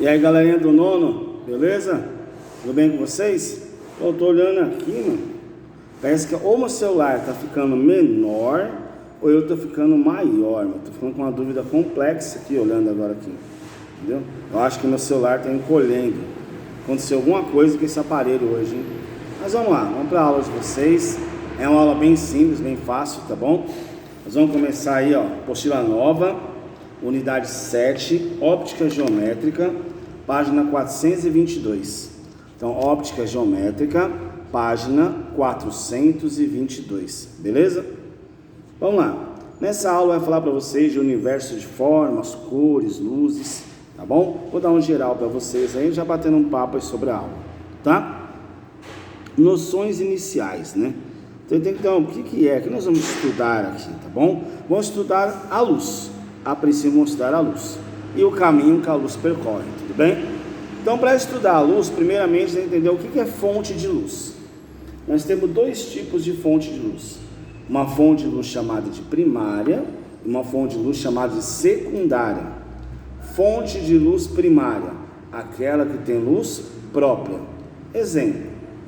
E aí, galerinha do nono, beleza? Tudo bem com vocês? Eu tô olhando aqui, mano. Parece que ou meu celular tá ficando menor ou eu tô ficando maior, mano. Tô ficando com uma dúvida complexa aqui, olhando agora aqui. Entendeu? Eu acho que meu celular tá encolhendo. Aconteceu alguma coisa com esse aparelho hoje, hein? Mas vamos lá, vamos pra aula de vocês. É uma aula bem simples, bem fácil, tá bom? Nós vamos começar aí, ó, apostila nova, unidade 7, óptica geométrica, página 422. Então, óptica geométrica, página 422, beleza? Vamos lá. Nessa aula vai falar para vocês de universo de formas, cores, luzes, tá bom? Vou dar um geral para vocês aí, já batendo um papo aí sobre a aula, tá? Noções iniciais, né? Então, o que é que nós vamos estudar aqui, tá bom? Vamos estudar a luz. A princípio, vamos estudar a luz e o caminho que a luz percorre, tudo bem? Então, para estudar a luz, primeiramente, você entender o que é fonte de luz. Nós temos dois tipos de fonte de luz. Uma fonte de luz chamada de primária e uma fonte de luz chamada de secundária. Fonte de luz primária, aquela que tem luz própria. Exemplo,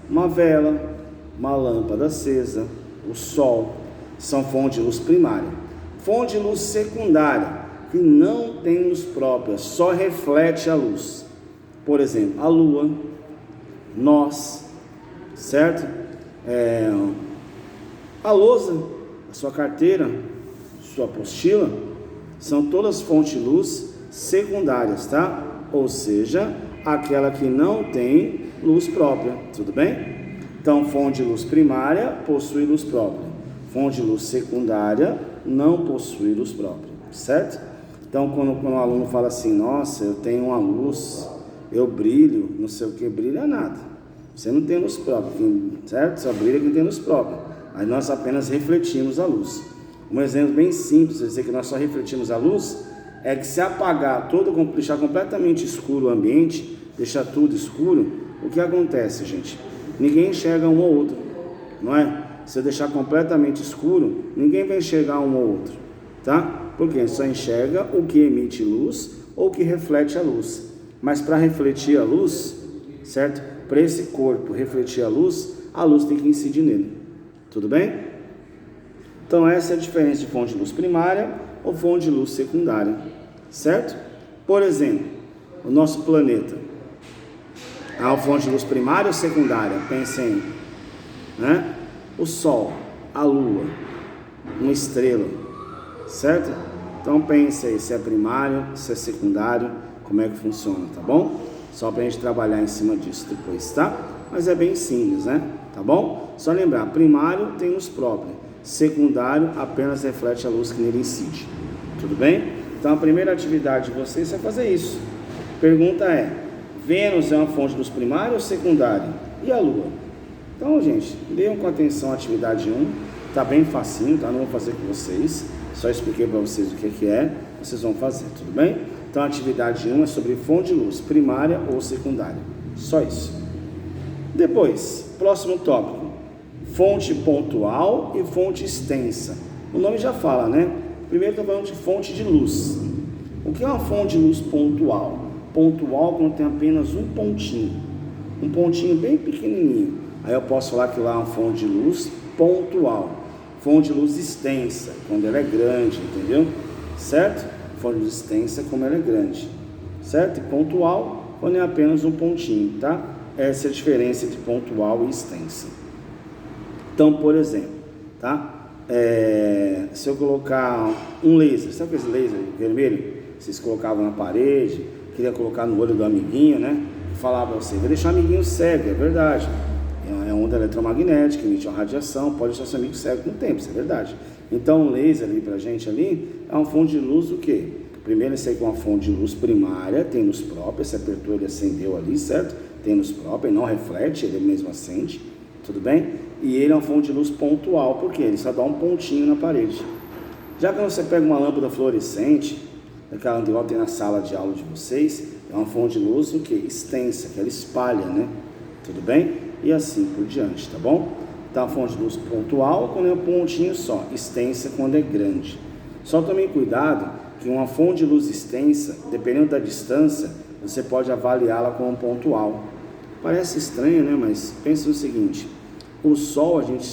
uma vela, uma lâmpada acesa, o sol, são fonte de luz primária. Fonte de luz secundária, que não tem luz própria, só reflete a luz. Por exemplo, a lua, nós, certo? A lousa, a sua carteira, sua apostila, são todas fontes de luz secundárias, tá? Ou seja, aquela que não tem luz própria, tudo bem? Então, fonte de luz primária possui luz própria. Fonte de luz secundária não possui luz própria, certo? Então, quando o aluno fala assim, nossa, eu tenho uma luz, eu brilho, não sei o que, brilha nada. Você não tem luz própria, certo? Só brilha quem tem luz própria. Aí nós apenas refletimos a luz. Um exemplo bem simples de dizer que nós só refletimos a luz é que se apagar deixar completamente escuro o ambiente, deixar tudo escuro, o que acontece, gente? Ninguém enxerga um ou outro, não é? Se eu deixar completamente escuro, ninguém vai enxergar um ou outro, tá? Porque só enxerga o que emite luz ou o que reflete a luz. Mas para refletir a luz, certo? Para esse corpo refletir a luz tem que incidir nele, tudo bem? Então essa é a diferença de fonte de luz primária ou fonte de luz secundária, certo? Por exemplo, o nosso planeta. A fonte de luz primária ou secundária? Pensem, né? O Sol, a Lua, uma estrela, certo? Então pense aí se é primário, se é secundário, como é que funciona, tá bom? Só pra gente trabalhar em cima disso depois, tá? Mas é bem simples, né? Tá bom? Só lembrar, primário tem luz própria, secundário apenas reflete a luz que nele incide, tudo bem? Então a primeira atividade de vocês é fazer isso. Pergunta é, Vênus é uma fonte de luz primária ou secundária? E a Lua? Então, gente, leiam com atenção a atividade 1. Tá bem facinho, tá? Não vou fazer com vocês. Só expliquei para vocês o que é. Vocês vão fazer, tudo bem? Então, a atividade 1 é sobre fonte de luz primária ou secundária. Só isso. Depois, próximo tópico. Fonte pontual e fonte extensa. O nome já fala, né? Primeiro, estou falando de fonte de luz. O que é uma fonte de luz pontual? Pontual quando tem apenas um pontinho bem pequenininho. Aí eu posso falar que lá é uma fonte de luz pontual. Fonte de luz extensa, quando ela é grande, entendeu? Certo? Fonte de luz extensa, como ela é grande, certo? E pontual, quando é apenas um pontinho, tá? Essa é a diferença entre pontual e extensa. Então, por exemplo, tá? Se eu colocar um laser, sabe aquele laser vermelho? Vocês colocavam na parede, queria colocar no olho do amiguinho, né? Falava pra você, vai deixar o amiguinho cego, é verdade. É onda eletromagnética, emite uma radiação, pode deixar seu amigo cego com o tempo, isso é verdade. Então o laser ali pra gente ali é uma fonte de luz do quê? Primeiro esse aí com uma fonte de luz primária, tem luz própria, você apertou, ele acendeu ali, certo? Tem luz própria, não reflete, ele mesmo acende, tudo bem? E ele é uma fonte de luz pontual, porque ele só dá um pontinho na parede. Já quando você pega uma lâmpada fluorescente, aquela igual tem na sala de aula de vocês, é uma fonte de luz o quê? Extensa, que ela espalha, né? Tudo bem? E assim por diante, tá bom? Então a fonte de luz pontual quando é um pontinho só, extensa quando é grande. Só tomem cuidado que uma fonte de luz extensa, dependendo da distância, você pode avaliá-la como pontual. Parece estranho, né? Mas pense no seguinte: o Sol, a gente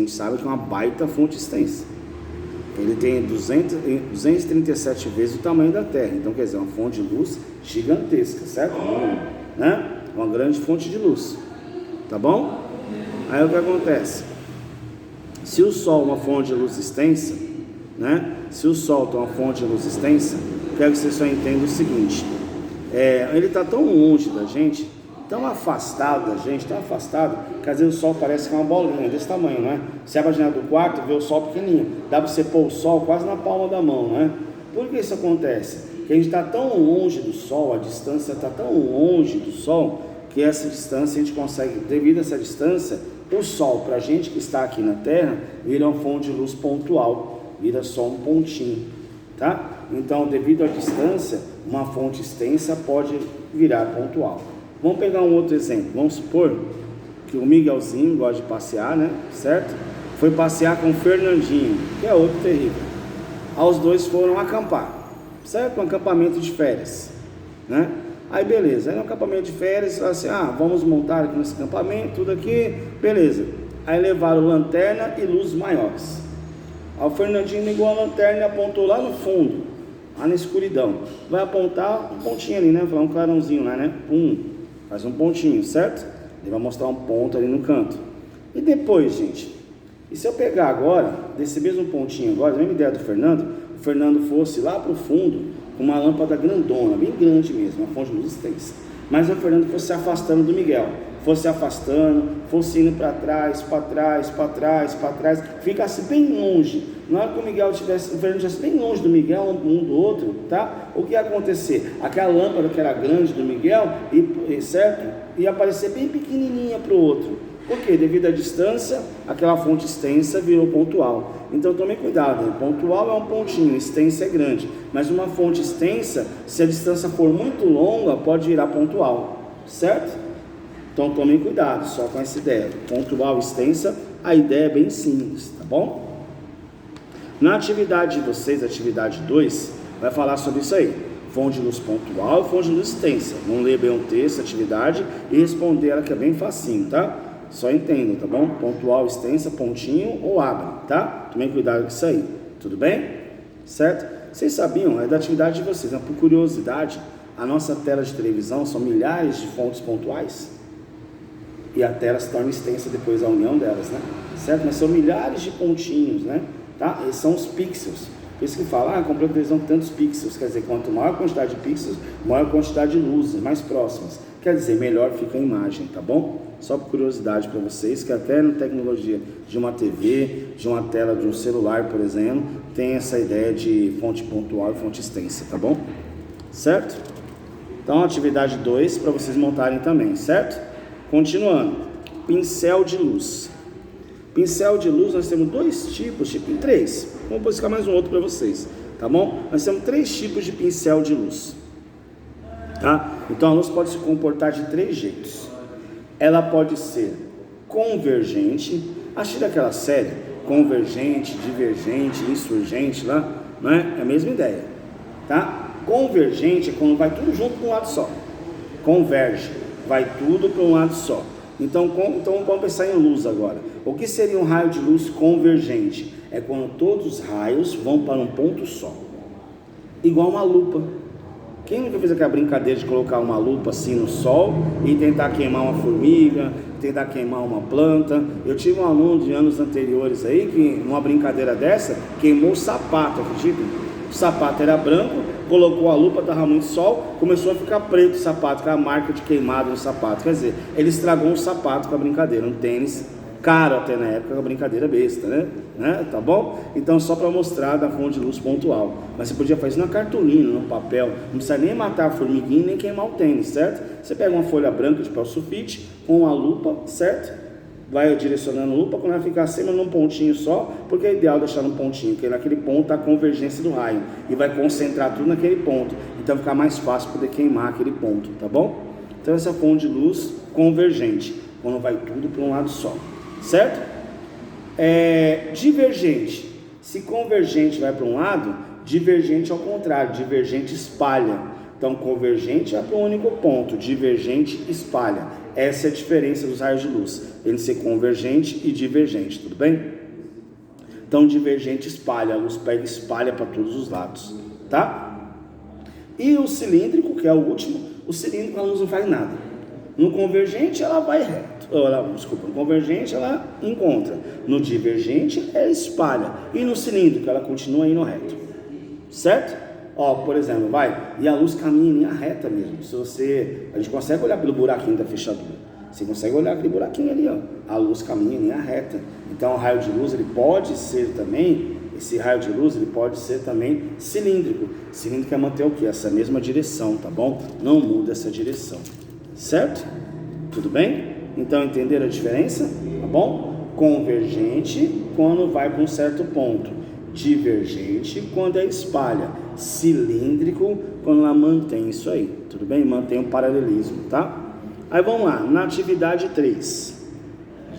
sabe que é uma baita fonte extensa. Ele tem 237 vezes o tamanho da Terra. Então, quer dizer, uma fonte de luz gigantesca, certo? Né? Uma grande fonte de luz. Tá bom? Aí o que acontece? Se o Sol é uma fonte de luz extensa, né? Se o Sol é uma fonte de luz extensa, quero que você só entenda o seguinte: ele está tão longe da gente, tão afastado da gente, tão afastado, que às vezes o Sol parece que é uma bolinha desse tamanho, não é? Você abre a janela do quarto, vê o Sol pequenininho, dá para você pôr o Sol quase na palma da mão, não é? Por que isso acontece? Que a gente está tão longe do Sol, a distância está tão longe do Sol, que essa distância a gente consegue, devido a essa distância, o Sol, para a gente que está aqui na Terra, vira uma fonte de luz pontual, vira só um pontinho, tá? Então, devido à distância, uma fonte extensa pode virar pontual. Vamos pegar um outro exemplo. Vamos supor que o Miguelzinho gosta de passear, né? Certo? Foi passear com o Fernandinho, que é outro terrível. Aí os dois foram acampar, certo? Um acampamento de férias, né? Aí beleza, aí no acampamento de férias, assim, vamos montar aqui nesse acampamento, tudo aqui, beleza. Aí levaram lanterna e luzes maiores. Aí o Fernandinho ligou a lanterna e apontou lá no fundo, lá na escuridão. Vai apontar um pontinho ali, né? Falar um clarãozinho lá, né? Faz um pontinho, certo? Ele vai mostrar um ponto ali no canto. E depois, gente, e se eu pegar agora, desse mesmo pontinho agora, a mesma ideia do Fernando, o Fernando fosse lá para o fundo, com uma lâmpada grandona, bem grande mesmo, uma fonte de luz extensa, mas o Fernando fosse se afastando do Miguel, fosse afastando, fosse indo para trás, para trás, para trás, para trás, ficasse bem longe. Na hora que o Fernando estivesse bem longe do Miguel, um do outro, tá? O que ia acontecer? Aquela lâmpada que era grande do Miguel, certo? Ia aparecer bem pequenininha para o outro. Por quê? Devido à distância, aquela fonte extensa virou pontual. Então tome cuidado, né? Pontual é um pontinho, extensa é grande. Mas uma fonte extensa, se a distância for muito longa, pode virar pontual, certo? Então tome cuidado, só com essa ideia. Pontual, extensa, a ideia é bem simples, tá bom? Na atividade de vocês, atividade 2, vai falar sobre isso aí. Fonte de luz pontual e fonte de luz extensa. Vamos ler bem o texto, atividade, e responder ela, que é bem facinho, tá? Só entendam, tá bom? Pontual, extensa, pontinho ou abre, tá? Tomem cuidado com isso aí, tudo bem? Certo? Vocês sabiam, é da atividade de vocês, né? Por curiosidade, a nossa tela de televisão são milhares de fontes pontuais e a tela se torna extensa depois da união delas, né? Certo? Mas são milhares de pontinhos, né? Tá? Esses são os pixels. Por isso que fala, comprou televisão com tantos pixels, quer dizer, quanto maior a quantidade de pixels, maior a quantidade de luzes mais próximas, quer dizer, melhor fica a imagem, tá bom? Só por curiosidade para vocês, que até na tecnologia de uma TV, de uma tela de um celular, por exemplo, tem essa ideia de fonte pontual e fonte extensa, tá bom? Certo? Então, atividade 2 para vocês montarem também, certo? Continuando, pincel de luz. Pincel de luz nós temos dois tipos, três. Vamos buscar mais um outro para vocês, tá bom? Nós temos 3 tipos de pincel de luz, tá? Então a luz pode se comportar de 3 jeitos. Ela pode ser convergente, achei daquela série, convergente, divergente, insurgente lá, não é? É a mesma ideia, tá? Convergente é quando vai tudo junto para um lado só. Converge, vai tudo para um lado só. Então vamos pensar em luz agora. O que seria um raio de luz convergente? É quando todos os raios vão para um ponto só, igual uma lupa. Quem nunca fez aquela brincadeira de colocar uma lupa assim no sol e tentar queimar uma formiga, tentar queimar uma planta? Eu tive um aluno de anos anteriores aí que, numa brincadeira dessa, queimou o sapato, acredita? O sapato era branco, colocou a lupa, estava muito sol, começou a ficar preto o sapato, com a marca de queimado no sapato. Quer dizer, ele estragou um sapato com a brincadeira, um tênis caro até na época, uma brincadeira besta, né? Tá bom? Então, só para mostrar da fonte de luz pontual. Mas você podia fazer na cartolina, no papel, não precisa nem matar a formiguinha, nem queimar o tênis, certo? Você pega uma folha branca de papel sulfite com a lupa, certo? Vai direcionando a lupa, quando ela ficar acima num pontinho só, porque é ideal deixar num pontinho, porque naquele ponto está a convergência do raio, e vai concentrar tudo naquele ponto, então fica mais fácil poder queimar aquele ponto, tá bom? Então essa fonte de luz convergente, quando vai tudo para um lado só, certo? Divergente, se convergente vai para um lado, divergente ao contrário, divergente espalha. Então, convergente é para um único ponto, divergente espalha. Essa é a diferença dos raios de luz, entre ser convergente e divergente, tudo bem? Então, divergente espalha, a luz pega e espalha para todos os lados, tá? E o cilíndrico, que é o último, o cilíndrico a luz não faz nada. No convergente ela vai reto, no convergente ela encontra, no divergente ela espalha, e no cilíndrico ela continua indo reto, certo? Por exemplo, e a luz caminha em linha reta mesmo. A gente consegue olhar pelo buraquinho da fechadura. Você consegue olhar aquele buraquinho ali, a luz caminha em linha reta. Então o raio de luz, esse raio de luz ele pode ser também cilíndrico. Cilíndrico é manter o quê? Essa mesma direção, tá bom? Não muda essa direção, certo? Tudo bem? Então entenderam a diferença? Tá bom? Convergente quando vai para um certo ponto, divergente quando é espalha, cilíndrico quando ela mantém isso aí, tudo bem? Mantém o paralelismo, tá? Aí vamos lá, na atividade 3,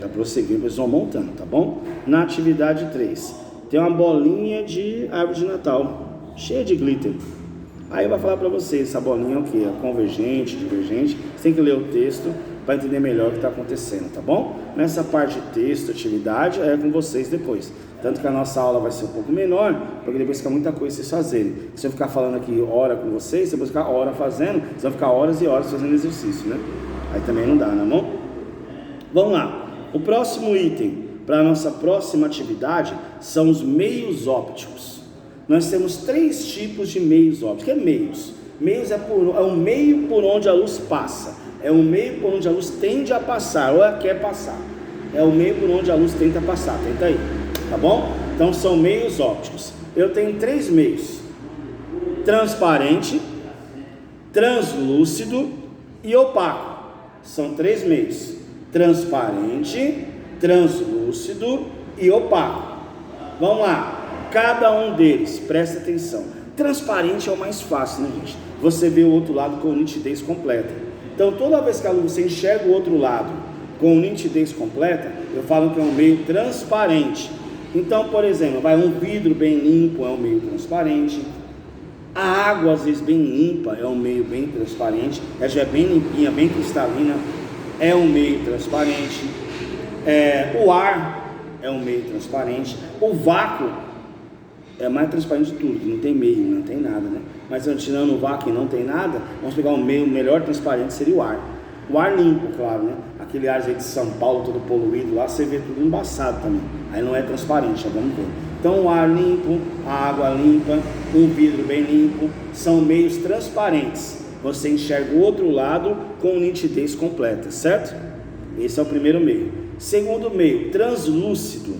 já prosseguiu, vocês vão montando, tá bom? Na atividade 3, tem uma bolinha de árvore de Natal, cheia de glitter. Aí vai falar para vocês, essa bolinha é o que? É convergente, divergente, você tem que ler o texto para entender melhor o que está acontecendo, tá bom? Nessa parte de texto, atividade, é com vocês depois. Tanto que a nossa aula vai ser um pouco menor, porque depois fica muita coisa vocês fazerem. Se eu ficar falando aqui hora com vocês, você vai ficar hora fazendo, vocês vão ficar horas e horas fazendo exercício, né? Aí também não dá, né, bom? Vamos lá. O próximo item para a nossa próxima atividade são os meios ópticos. Nós temos 3 tipos de meios ópticos. O que é meios? Meios é um meio por onde a luz passa. É um meio por onde a luz tende a passar, ou ela quer passar. É o meio por onde a luz tenta passar. Tenta aí, tá bom? Então são meios ópticos. Eu tenho 3 meios: transparente, translúcido e opaco. São 3 meios: transparente, translúcido e opaco. Vamos lá, cada um deles, presta atenção. Transparente é o mais fácil, né, gente? Você vê o outro lado com nitidez completa. Então toda vez que você enxerga o outro lado com nitidez completa, eu falo que é um meio transparente. Então, por exemplo, um vidro bem limpo é um meio transparente. A água, às vezes, bem limpa é um meio bem transparente. Ela já é bem limpinha, bem cristalina, é um meio transparente. O ar é um meio transparente. O vácuo é mais transparente de tudo, não tem meio, não tem nada, né? Mas tirando o vácuo e não tem nada, vamos pegar um meio melhor transparente, seria o ar. O ar limpo, claro, né? Aquele ar aí de São Paulo todo poluído lá, você vê tudo embaçado também. Aí não é transparente, já vamos ver. Então o ar limpo, a água limpa, um vidro bem limpo, são meios transparentes. Você enxerga o outro lado com nitidez completa, certo? Esse é o primeiro meio. Segundo meio, translúcido.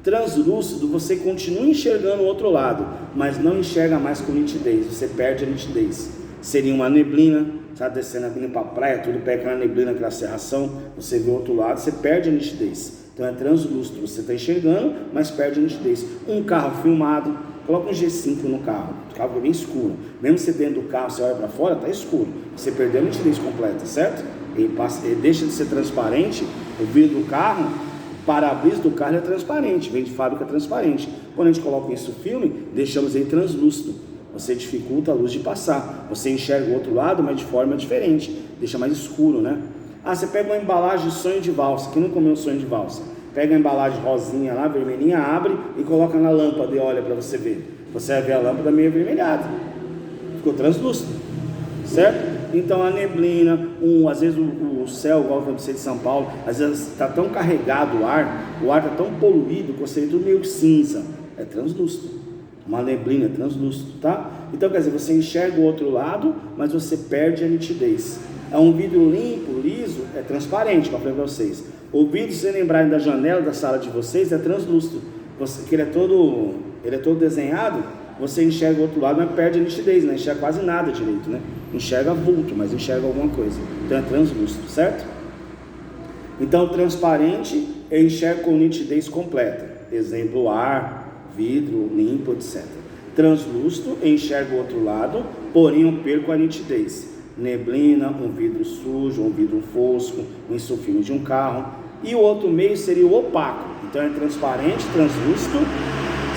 Translúcido, você continua enxergando o outro lado, mas não enxerga mais com nitidez, você perde a nitidez. Seria uma neblina, está descendo aqui para a praia, tudo pega aquela neblina, aquela cerração, você vê o outro lado, você perde a nitidez. Então é translúcido, você está enxergando, mas perde a nitidez. Um carro filmado, coloca um G5 no carro, o carro é bem escuro. Mesmo você dentro do carro, você olha para fora, está escuro. Você perdeu a nitidez completa, certo? Ele deixa de ser transparente, o vidro do carro, o para-brisa do carro é transparente, vem de fábrica transparente. Quando a gente coloca isso no filme, deixamos ele translúcido. Você dificulta a luz de passar. Você enxerga o outro lado, mas de forma diferente, deixa mais escuro, né? Você pega uma embalagem de sonho de valsa. Quem não comeu sonho de valsa? Pega a embalagem rosinha lá, vermelhinha, abre e coloca na lâmpada e olha para você ver. Você vai ver a lâmpada meio avermelhada. Ficou translúcido, certo? Então a neblina, às vezes o céu, igual você de São Paulo, às vezes está tão carregado o ar está tão poluído que você vê tudo meio cinza. É translúcido. Uma neblina é translúcido, tá? Então quer dizer, você enxerga o outro lado, mas você perde a nitidez. É um vidro limpo, liso, é transparente, para vocês. O vidro, se vocês lembrarem da janela da sala de vocês, é translúcido. Que ele é todo desenhado, você enxerga o outro lado, mas perde a nitidez, não enxerga quase nada direito, né? Enxerga vulto, mas enxerga alguma coisa. Então é translúcido, certo? Então transparente, eu enxergo com nitidez completa. Exemplo, ar, vidro, limpo, etc. Translúcido, eu enxergo o outro lado, porém eu perco a nitidez. Neblina, um vidro sujo, um vidro fosco, um insufilme de um carro. E o outro meio seria o opaco. Então é transparente, translúcido,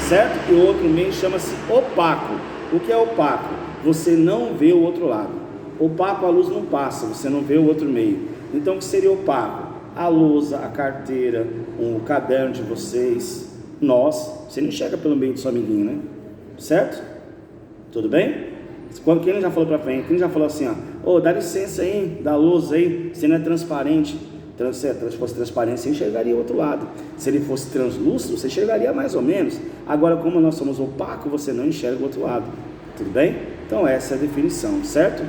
certo? E o outro meio chama-se opaco. O que é opaco? você não vê o outro lado. Opaco, a luz não passa, você não vê o outro meio. Então, o que seria opaco? A lousa, a carteira, o caderno de vocês, nós. Você não enxerga pelo meio do seu amiguinho, né? Certo? Tudo bem? Quando quem já falou para frente, quem já falou assim, ó, dá licença aí, dá lousa aí, você não é transparente. Se fosse transparente, você enxergaria o outro lado. Se ele fosse translúcido, você enxergaria mais ou menos. Agora, como nós somos opaco, você não enxerga o outro lado. Tudo bem? Então, essa é a definição, certo?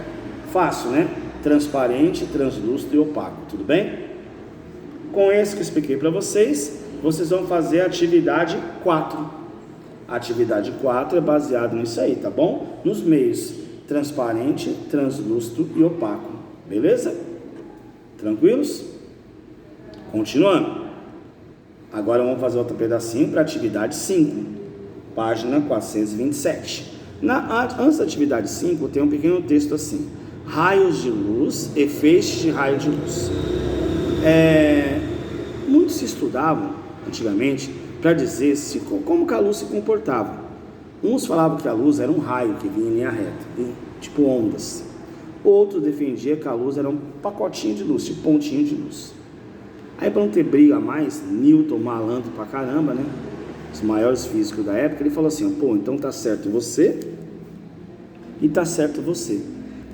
Fácil, né? Transparente, translúcido e opaco. Tudo bem? Com esse que eu expliquei para vocês, vocês vão fazer a atividade 4. A atividade 4 é baseada nisso aí, tá bom? Nos meios transparente, translúcido e opaco. Beleza? Tranquilos? Continuando. Agora vamos fazer outro pedacinho para a atividade 5. Página 427. Antes da atividade 5, tem um pequeno texto assim: raios de luz e feixes de raio de luz. Muitos se estudavam antigamente para dizer como que a luz se comportava. Uns falavam que a luz era um raio que vinha em linha reta, tipo ondas. Outros defendiam que a luz era um pacotinho de luz, tipo pontinho de luz. Aí, para não ter briga a mais, Newton, malandro pra caramba, né? Os maiores físicos da época, ele falou assim: pô, então tá certo você e tá certo você.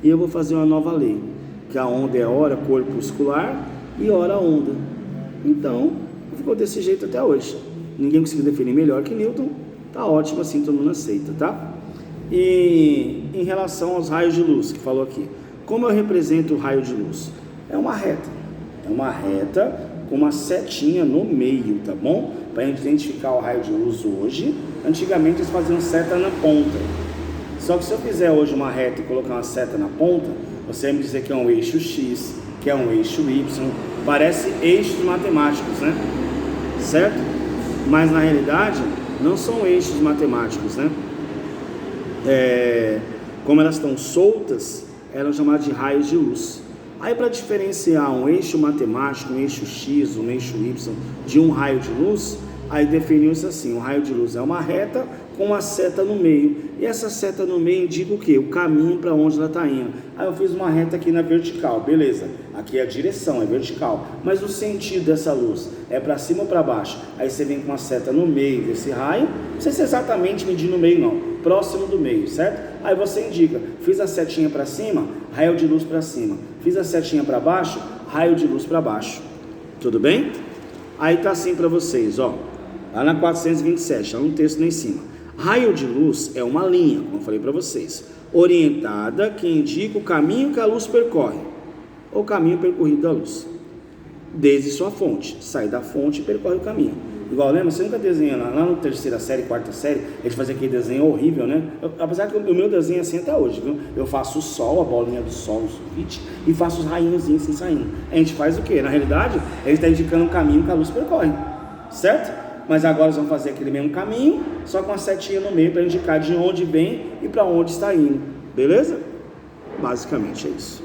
E eu vou fazer uma nova lei, que a onda é hora corpuscular e hora onda. Então, ficou desse jeito até hoje. Ninguém conseguiu definir melhor que Newton. Tá ótimo assim, todo mundo aceita, tá? E em relação aos raios de luz, que falou aqui, como eu represento o raio de luz? É uma reta. É uma reta com uma setinha no meio, tá bom? Para a gente identificar o raio de luz hoje. Antigamente eles faziam seta na ponta. Só que se eu fizer hoje uma reta e colocar uma seta na ponta, você vai me dizer que é um eixo X, que é um eixo Y. Parece eixos matemáticos, né? Certo? Mas na realidade não são eixos matemáticos, né? Como elas estão soltas, eram chamadas de raios de luz. Aí, para diferenciar um eixo matemático, um eixo X, um eixo Y de um raio de luz, aí definiu-se assim: o raio de luz é uma reta com uma seta no meio, e essa seta no meio indica o que? O caminho para onde ela está indo. Aí eu fiz uma reta aqui na vertical, beleza, aqui é a direção, é vertical, mas o sentido dessa luz é para cima ou para baixo? Aí você vem com uma seta no meio desse raio, não precisa ser exatamente medir no meio não, próximo do meio, certo? Aí você indica: fiz a setinha para cima, raio de luz para cima, fiz a setinha para baixo, raio de luz para baixo. Tudo bem? Aí tá assim para vocês, ó, lá na 427, tá no texto lá em cima. Raio de luz é uma linha, como eu falei para vocês, orientada, que indica o caminho que a luz percorre, ou o caminho percorrido da luz, desde sua fonte. Sai da fonte e percorre o caminho. Igual, lembra? Você nunca desenha lá na terceira série, quarta série, a gente fazia aquele desenho horrível, né? Apesar que o meu desenho é assim até hoje, viu? Eu faço o sol, a bolinha do sol no sulfite, e faço os rainhozinhos assim saindo. A gente faz o quê? Na realidade, a gente está indicando o caminho que a luz percorre, certo? Mas agora nós vamos fazer aquele mesmo caminho, só com uma setinha no meio para indicar de onde vem e para onde está indo, beleza? Basicamente é isso.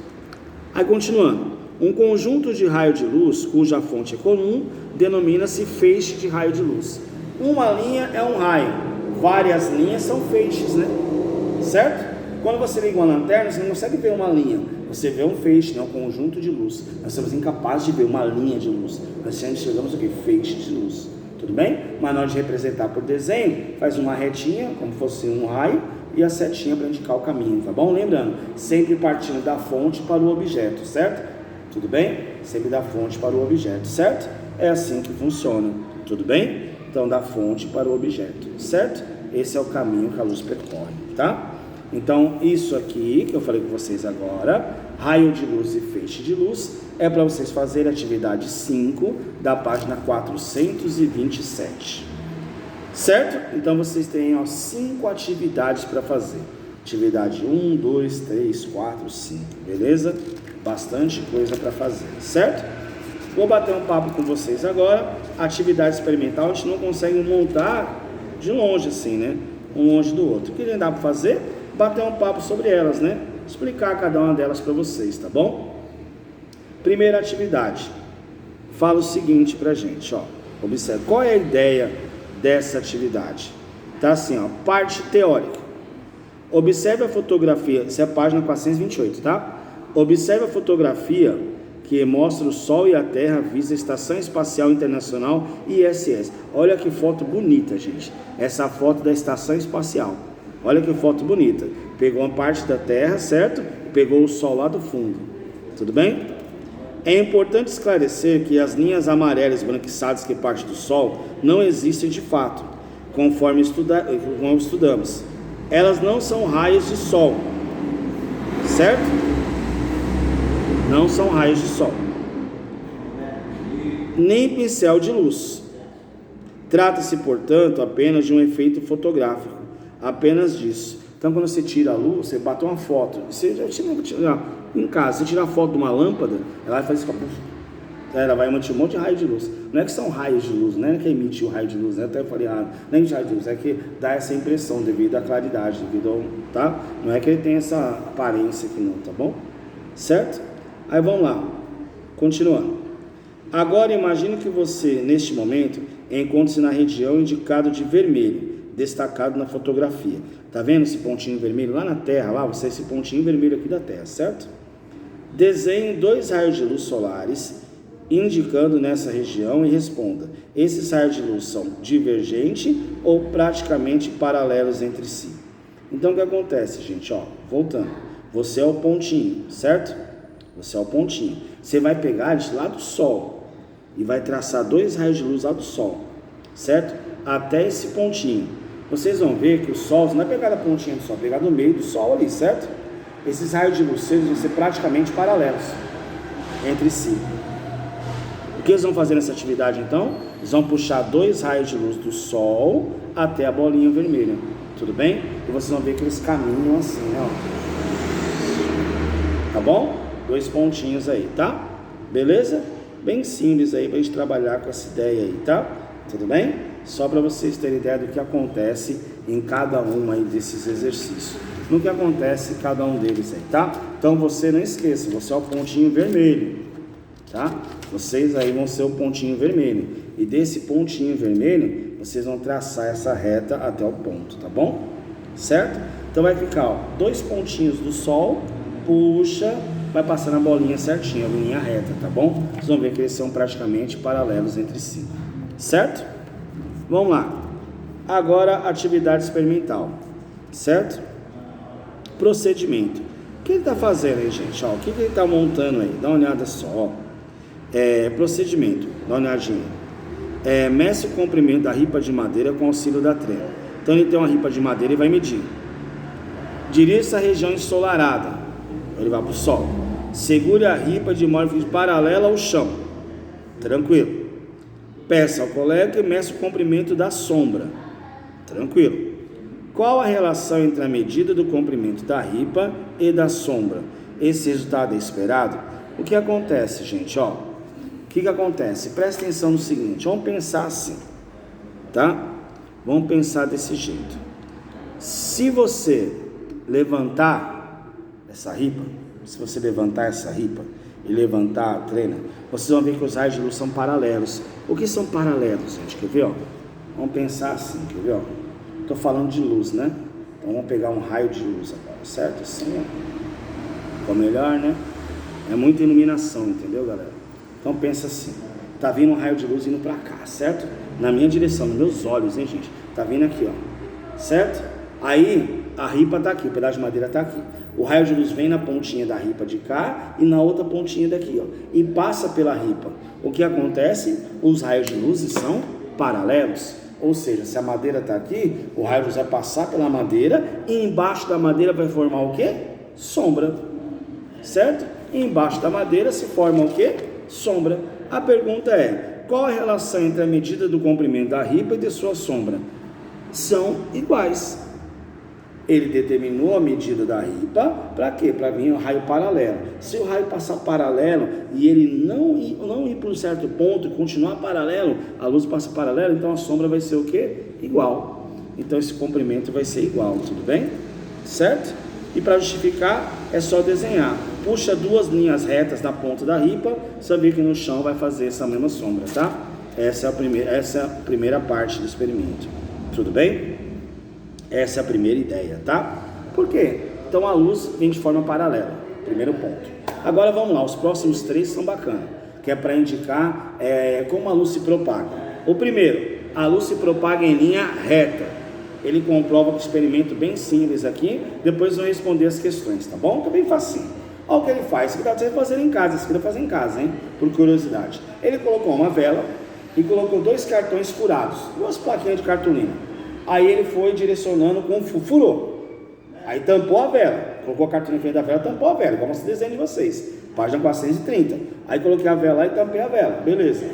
Aí continuando, um conjunto de raio de luz cuja fonte é comum denomina-se feixe de raio de luz. Uma linha é um raio, várias linhas são feixes, né? Certo? Quando você liga uma lanterna, você não consegue ver uma linha, você vê um feixe, né? Um conjunto de luz. Nós somos incapazes de ver uma linha de luz, nós chegamos aqui, feixe de luz. Tudo bem? Mas na hora de representar por desenho, faz uma retinha, como fosse um raio, e a setinha para indicar o caminho, tá bom? Lembrando, sempre partindo da fonte para o objeto, certo? Tudo bem? Sempre da fonte para o objeto, certo? É assim que funciona, tudo bem? Então, da fonte para o objeto, certo? Esse é o caminho que a luz percorre, tá? Então, isso aqui que eu falei com vocês agora, raio de luz e feixe de luz, é para vocês fazerem a atividade 5 da página 427. Certo? Então, vocês têm 5 atividades para fazer. Atividade 1, 2, 3, 4, 5, beleza? Bastante coisa para fazer, certo? Vou bater um papo com vocês agora. Atividade experimental a gente não consegue montar de longe assim, né? Um longe do outro. O que dá para fazer? Bater um papo sobre elas, né? Explicar cada uma delas para vocês, tá bom? Primeira atividade. Fala o seguinte pra gente, ó. Observe, qual é a ideia dessa atividade? Tá assim, ó, parte teórica. Observe a fotografia, essa é a página 428, tá? Observe a fotografia que mostra o Sol e a Terra vista a Estação Espacial Internacional ISS. Olha que foto bonita, gente. Essa foto da Estação Espacial. Olha que foto bonita. Pegou uma parte da Terra, certo? E pegou o Sol lá do fundo. Tudo bem? É importante esclarecer que as linhas amarelas esbranquiçadas que partem do Sol não existem de fato, conforme estudamos. Elas não são raios de Sol, certo? Não são raios de Sol, nem pincel de luz. Trata-se, portanto, apenas de um efeito fotográfico, apenas disso. Então, quando você tira a luz, você bate uma foto, você já tira em casa, você tira a foto de uma lâmpada, ela vai fazer isso, ela vai emitir um monte de raio de luz. Não é que são raios de luz, não é que emite o raio de luz, né? Até eu falei, não é de raio de luz, é que dá essa impressão devido à claridade, tá? Não é que ele tem essa aparência aqui não, tá bom? Certo? Aí vamos lá, continuando. Agora imagine que você, neste momento, encontre-se na região indicada de vermelho, destacado na fotografia. Tá vendo esse pontinho vermelho lá na Terra? Lá, você esse pontinho vermelho aqui da Terra, certo? Desenhe 2 raios de luz solares, indicando nessa região e responda: esses raios de luz são divergentes ou praticamente paralelos entre si? Então o que acontece, gente? Ó, voltando. Você é o pontinho, certo? Você é o pontinho. Você vai pegar de lá do Sol e vai traçar 2 raios de luz lá do Sol, certo? Até esse pontinho. Vocês vão ver que o Sol, você não vai pegar da pontinha do Sol, vai pegar do meio do Sol ali, certo? Esses raios de luz vão ser praticamente paralelos entre si. O que eles vão fazer nessa atividade então? Eles vão puxar 2 raios de luz do Sol até a bolinha vermelha. Tudo bem? E vocês vão ver que eles caminham assim, ó. Tá bom? 2 pontinhos aí, tá? Beleza? Bem simples aí pra gente trabalhar com essa ideia aí, tá? Tudo bem? Só para vocês terem ideia do que acontece em cada um aí desses exercícios. No que acontece em cada um deles aí, tá? Então você não esqueça, você é o pontinho vermelho, tá? Vocês aí vão ser o pontinho vermelho. E desse pontinho vermelho, vocês vão traçar essa reta até o ponto, tá bom? Certo? Então vai ficar, ó, 2 pontinhos do Sol, puxa, vai passar na bolinha certinha, a linha reta, tá bom? Vocês vão ver que eles são praticamente paralelos entre si. Certo? Vamos lá. Agora, atividade experimental. Certo? Procedimento. O que ele está fazendo aí, gente? Ó, o que ele está montando aí? Dá uma olhada só. Procedimento. Dá uma olhadinha. Meça o comprimento da ripa de madeira com auxílio da trena. Então, ele tem uma ripa de madeira e vai medir. Dirija-se à região ensolarada. Ele vai para o sol. Segure a ripa de modo paralela ao chão. Tranquilo. Peça ao colega que meça o comprimento da sombra. Tranquilo. Qual a relação entre a medida do comprimento da ripa e da sombra? Esse resultado é esperado? O que acontece, gente? Ó, o que acontece? Presta atenção no seguinte. Vamos pensar assim, tá? Vamos pensar desse jeito. Se você levantar essa ripa, e levantar a trena, vocês vão ver que os raios de luz são paralelos. O que são paralelos, gente? Quer ver, ó? Vamos pensar assim, quer ver, ó? Estou falando de luz, né? Então vamos pegar um raio de luz agora, certo? Assim, ó. Ficou melhor, né? É muita iluminação, entendeu, galera? Então pensa assim. Tá vindo um raio de luz indo pra cá, certo? Na minha direção, nos meus olhos, hein, gente? Tá vindo aqui, ó. Certo? Aí a ripa tá aqui, o pedaço de madeira tá aqui. O raio de luz vem na pontinha da ripa de cá e na outra pontinha daqui, ó, e passa pela ripa. O que acontece? Os raios de luz são paralelos. Ou seja, se a madeira está aqui, o raio de luz vai passar pela madeira e embaixo da madeira vai formar o quê? Sombra. Certo? E embaixo da madeira se forma o quê? Sombra. A pergunta é: qual a relação entre a medida do comprimento da ripa e de sua sombra? São iguais. Ele determinou a medida da ripa, para quê? Para vir um raio paralelo. Se o raio passar paralelo e ele não ir para um certo ponto e continuar paralelo, a luz passa paralelo, então a sombra vai ser o quê? Igual. Então esse comprimento vai ser igual, tudo bem? Certo? E para justificar, é só desenhar. Puxa 2 linhas retas da ponta da ripa, você vê que no chão vai fazer essa mesma sombra, tá? Essa é a primeira parte do experimento. Tudo bem? Essa é a primeira ideia, tá? Por quê? Então a luz vem de forma paralela, primeiro ponto. Agora vamos lá, os próximos 3 são bacanas, que é para indicar como a luz se propaga. O primeiro, a luz se propaga em linha reta. Ele comprova com um experimento bem simples aqui, depois vão responder as questões, tá bom? Tá bem facinho. Olha o que ele faz, isso aqui dá pra você fazer em casa, isso aqui dá pra fazer em casa, hein? Por curiosidade. Ele colocou uma vela e colocou 2 cartões furados, 2 plaquinhas de cartolina. Aí ele foi direcionando com furou. Aí tampou a vela, colocou a cartolina em frente da vela, tampou a vela, igual esse desenho de vocês. Página 430. Aí coloquei a vela lá e tampei a vela, beleza.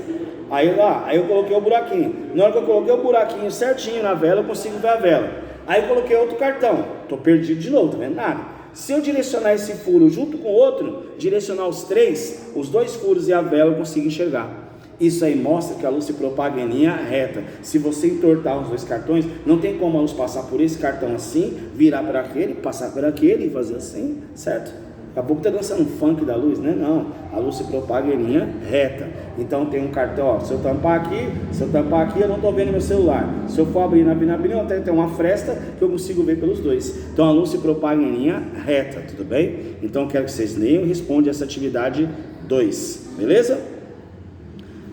Aí eu coloquei o buraquinho. Na hora que eu coloquei o buraquinho certinho na vela, eu consigo ver a vela. Aí eu coloquei outro cartão. Tô perdido de novo, tá vendo nada? Se eu direcionar esse furo junto com o outro, direcionar os 3, os 2 furos e a vela, eu consigo enxergar. Isso aí mostra que a luz se propaga em linha reta. Se você entortar os 2 cartões, não tem como a luz passar por esse cartão assim, virar para aquele, passar por aquele e fazer assim, certo? Daqui a pouco está dançando um funk da luz, né? Não, a luz se propaga em linha reta. Então tem um cartão, ó, se eu tampar aqui, eu não estou vendo meu celular. Se eu for abrir, até tem uma fresta que eu consigo ver pelos 2. Então a luz se propaga em linha reta, tudo bem? Então eu quero que vocês leiam e respondam essa atividade 2, beleza?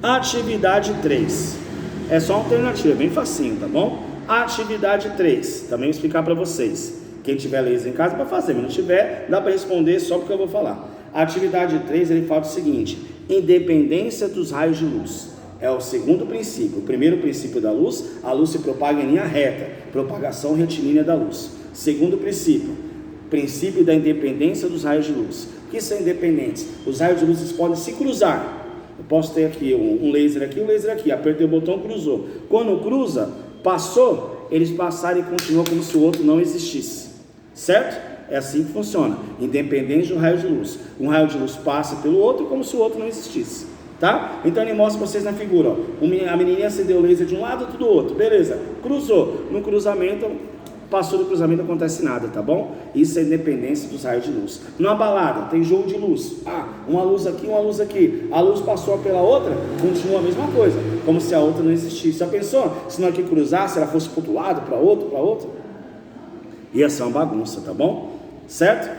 Atividade 3. É só uma alternativa, bem facinho, tá bom? Atividade 3, também vou explicar para vocês. Quem tiver laser em casa para fazer, mas não tiver, dá para responder só porque eu vou falar. A atividade 3, ele fala o seguinte: independência dos raios de luz. É o segundo princípio. O primeiro princípio da luz, a luz se propaga em linha reta, propagação retilínea da luz. Segundo princípio da independência dos raios de luz. O que são independentes? Os raios de luz podem se cruzar. Eu posso ter aqui um laser aqui, apertei o botão, cruzou. Quando cruza, passou, eles passaram e continuam como se o outro não existisse. Certo? É assim que funciona, independente do raio de luz. Um raio de luz passa pelo outro como se o outro não existisse, tá? Então ele mostra para vocês na figura, ó. A menininha acendeu o laser de um lado, outro do outro, beleza, cruzou, no cruzamento, passou do cruzamento, não acontece nada, tá bom? Isso é independência dos raios de luz. Numa balada, tem jogo de luz, uma luz aqui, a luz passou pela outra, continua a mesma coisa, como se a outra não existisse. Já pensou? Se não aqui cruzasse, ela fosse para outro lado, para outro? Ia ser uma bagunça, tá bom? Certo?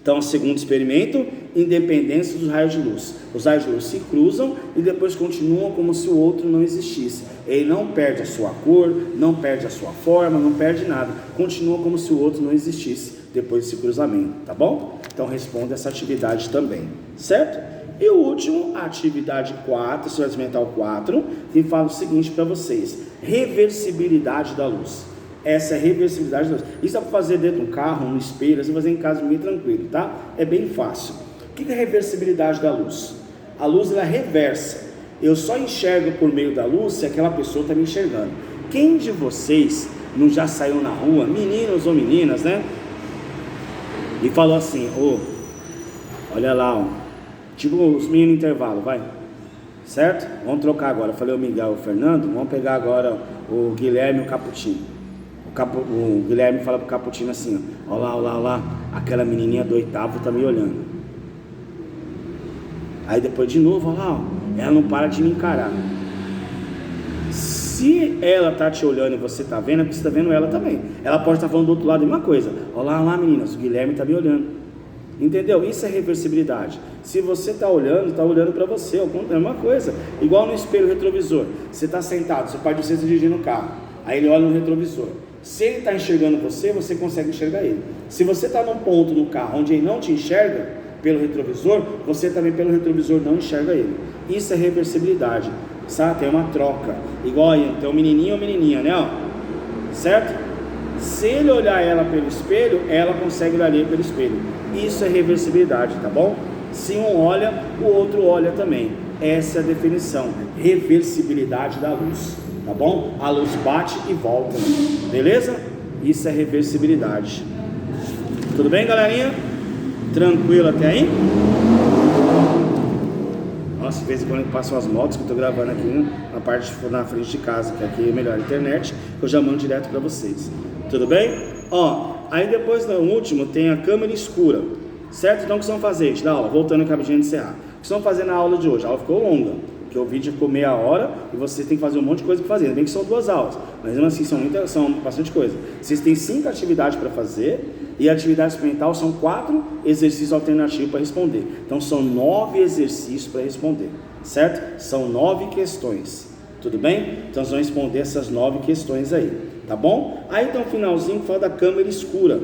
Então, segundo experimento, independência dos raios de luz. Os raios de luz se cruzam e depois continuam como se o outro não existisse. Ele não perde a sua cor, não perde a sua forma, não perde nada. Continua como se o outro não existisse depois desse cruzamento, tá bom? Então, responda essa atividade também, certo? E o último, a atividade 4, Ciência Mental 4, que fala o seguinte para vocês: reversibilidade da luz. Essa é a reversibilidade da luz. Isso dá para fazer dentro de um carro, no espelho, você fazer em casa bem tranquilo, tá? É bem fácil. O que é a reversibilidade da luz? A luz, ela reversa. Eu só enxergo por meio da luz se aquela pessoa está me enxergando. Quem de vocês não já saiu na rua, meninos ou meninas, né? E falou assim: olha lá, ó. Tipo os meninos no intervalo, vai. Certo? Vamos trocar agora. Eu falei o Miguel e o Fernando, vamos pegar agora o Guilherme e o Caputinho. O Guilherme fala pro Caputino assim: ó lá, aquela menininha do 8º tá me olhando. Aí depois de novo, ó lá, ela não para de me encarar. Se ela tá te olhando e você tá vendo, é porque você tá vendo ela também. Ela pode estar falando do outro lado a mesma coisa. Ó lá, meninas, o Guilherme tá me olhando. Entendeu? Isso é reversibilidade. Se você tá olhando para você, é a mesma coisa. Igual no espelho retrovisor. Você tá sentado, seu pai de você dirigindo o carro. Aí ele olha no retrovisor. Se ele está enxergando você, você consegue enxergar ele. Se você está num ponto no carro onde ele não te enxerga pelo retrovisor, você também pelo retrovisor não enxerga ele. Isso é reversibilidade, sabe? Tem uma troca. Igual aí, tem um menininho ou menininha, né? Ó. Certo? Se ele olhar ela pelo espelho, ela consegue olhar ele pelo espelho. Isso é reversibilidade, tá bom? Se um olha, o outro olha também. Essa é a definição, reversibilidade da luz. Tá bom? A luz bate e volta, beleza? Isso é reversibilidade. Tudo bem, galerinha? Tranquilo até aí? Nossa, de vez em quando passam as motos que eu tô gravando aqui na frente de casa, que aqui é melhor a internet, que eu já mando direto para vocês. Tudo bem? Ó, aí depois no último tem a câmera escura, certo? Então o que vocês vão fazer, gente, da aula? Voltando aqui rapidinho de encerrar. O que vocês vão fazer na aula de hoje? A aula ficou longa. porque o vídeo ficou meia hora e você tem que fazer um monte de coisa para fazer. Ainda bem que são 2 aulas, mas mesmo assim são bastante coisa. Vocês têm 5 atividades para fazer e a atividade experimental são 4 exercícios alternativos para responder. Então são 9 exercícios para responder, certo? São 9 questões, tudo bem? Então vocês vão responder essas 9 questões aí, tá bom? Aí tem um finalzinho que fala da câmera escura,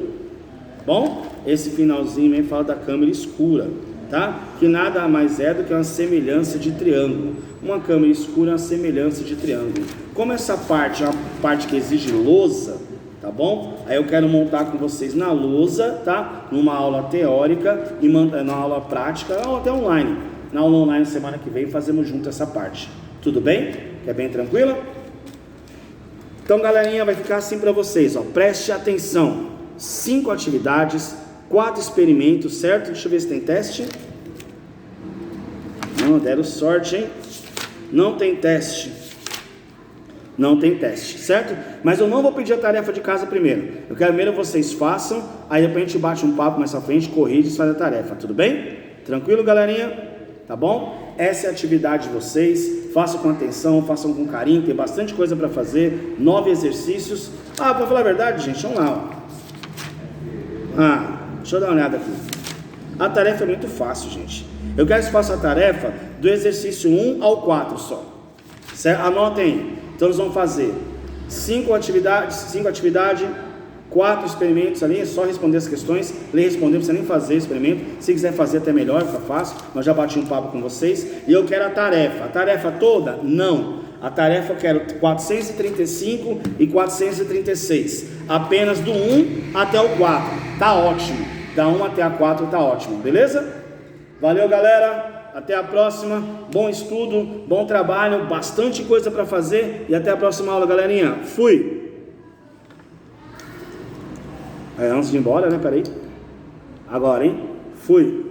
bom? Esse finalzinho aí fala da câmera escura, tá? Que nada mais é do que uma semelhança de triângulo. Uma câmera escura é uma semelhança de triângulo. Como essa parte é uma parte que exige lousa, tá bom? Aí eu quero montar com vocês na lousa, tá? Numa aula teórica e na aula prática, ou até online. Na aula online semana que vem fazemos junto essa parte. Tudo bem? Que é bem tranquila? Então, galerinha, vai ficar assim para vocês, ó. Preste atenção. 5 atividades, 4 experimentos, certo? Deixa eu ver se tem teste. Não, deram sorte, hein? Não tem teste. Não tem teste, certo? Mas eu não vou pedir a tarefa de casa primeiro. Eu quero primeiro vocês façam, aí depois a gente bate um papo mais à frente, corrige e faz a tarefa, tudo bem? Tranquilo, galerinha? Tá bom? Essa é a atividade de vocês. Façam com atenção, façam com carinho, tem bastante coisa para fazer. 9 exercícios. Ah, para falar a verdade, gente, vamos lá, ó. Deixa eu dar uma olhada aqui. A tarefa é muito fácil, gente. Eu quero que você faça a tarefa do exercício 1 ao 4 só, certo? Anotem aí. Então nós vamos fazer 5 atividades, 4 experimentos ali, é só responder as questões. Ler e responder, não precisa nem fazer experimento. Se quiser fazer até melhor, fica fácil. Nós já bati um papo com vocês. E eu quero a tarefa. A tarefa toda? Não. A tarefa eu quero 435 e 436. Apenas do 1 até o 4. Tá ótimo. Da 1 até a 4 tá ótimo. Beleza? Valeu, galera. Até a próxima. Bom estudo, bom trabalho, bastante coisa para fazer. E até a próxima aula, galerinha. Fui! Antes de ir embora, né? Peraí. Agora, hein? Fui!